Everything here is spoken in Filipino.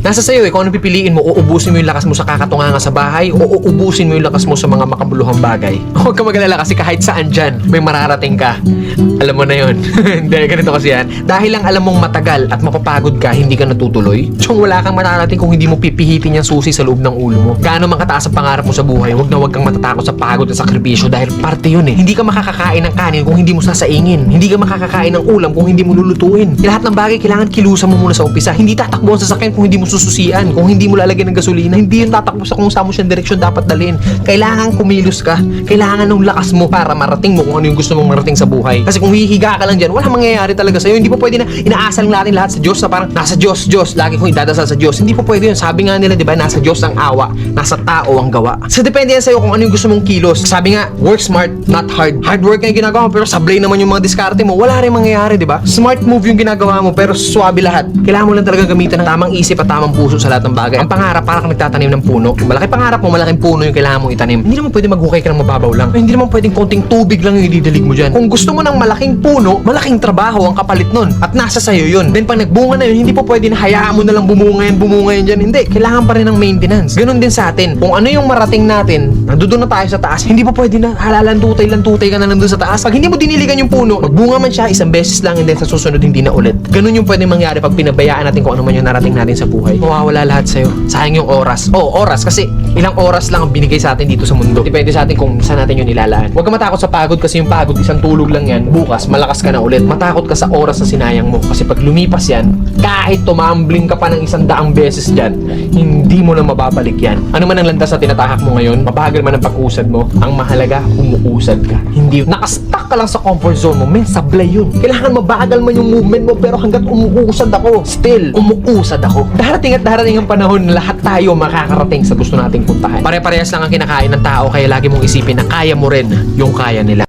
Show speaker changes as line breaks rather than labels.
Nasa sayo eh, kung ano pipiliin mo, uubusin mo yung lakas mo sa kakatunganga sa bahay o uubusin mo yung lakas mo sa mga makabuluhang bagay. Huwag ka mag-alala kasi kahit saan dyan, may mararating ka. Alam mo na yun. Hindi, ganito kasi yan. Dahil lang alam mong matagal at mapapagod ka, hindi ka natutuloy. Tsong wala kang mararating kung hindi mo pipihitin yung susi sa loob ng ulo mo. Gaano man kataas ang pangarap mo sa buhay, huwag kang matatakot sa pagod at sakripisyo dahil parte yun eh. Hindi ka makakakain ng kanin kung hindi mo sasaingin. Hindi ka makakakain ng ulam kung hindi mo lulutuin. Lahat ng bagay kailangan kilusan mo muna sa umpisa. Hindi tatakbo ang sasakyan kung hindi mo sususian. Kung hindi mo lalagyan ng gasolina, hindi yun tatakbo sa kung saan mo siyang direksyon dapat dalhin. Kailangan kumilos ka. Kailangan ng lakas mo para marating mo kung ano yung gusto mong marating sa buhay. Kasi kung hihiga ka lang dyan, wala mangyayari talaga sa'yo. Hindi po pwede na inaasal natin lahat sa Diyos na parang nasa Diyos, lagi kong idadasal sa Diyos. Hindi po pwede yun. Sabi nga nila, di ba, nasa Diyos ang awa, nasa tao ang gawa. So depende yan sa'yo kung ano yung gusto mong kilos. Sabi nga, work smart, not hard. Hard work nga yung ginagawa mo, pero sablay naman yung mga diskarte mo. Wala rin mangyayari, di ba? Smart move yung ginagawa mo, pero swabe lahat. Kailangan mo lang talaga gamitan ng tamang isip at tamang puso sa lahat ng bagay. Ang pangarap, para kang nagtatanim ng puno. Malaki pangarap mo, malaking puno yung kailangan mong itanim. Hindi naman pwede maghukay ka ng mababaw lang. Hindi naman pwedeng konting tubig lang yung ididalig mo dyan. Kung gusto mo ng malaking puno, malaking trabaho ang kapalit nun. At nasa sayo yun. Then pag nagbunga na yun, hindi po pwede na hayaan mo na lang bumunga yan dyan. Hindi. Kailangan pa rin ng maintenance. Ganun din sa atin. Kung ano yung marating natin, nandoon na tayo sa taas, hindi po pwede na halalan-tutay ka na lang doon sa taas. Pag hindi mo diniligan yung puno, magbunga man siya isang beses lang and then sa susunod hindi na ulit. Ganun yung pwede mangyari pag pinabayaan natin kung ano man yung narating natin sa buhay. Mawawala lahat sa'yo. Sayang yung oras. Oras kasi ilang oras lang ang binigay sa atin dito sa mundo. Depende sa atin kung saan natin yun nilalaan. Huwag ka matakot sa pagod kasi yung pagod isang tulog lang yan. Bukas malakas ka na ulit. Matakot ka sa oras na sinayang mo kasi pag lumipas yan, kahit tumambling ka pa ng 100 beses dyan, hindi mo na mababalik yan. Ano man ang landas na tinatahak mo ngayon, mabagal man ang pag-usad mo, ang mahalaga, umuusad ka. Hindi, nakastuck ka lang sa comfort zone mo, men, sablay yun. Kailangan mabagal man yung movement mo, pero hanggat umuusad ako, still, umuusad ako. Darating at darating ang panahon na lahat tayo makakarating sa gusto nating puntahan. Pare-parehas lang ang kinakain ng tao, kaya lagi mong isipin na kaya mo rin yung kaya nila.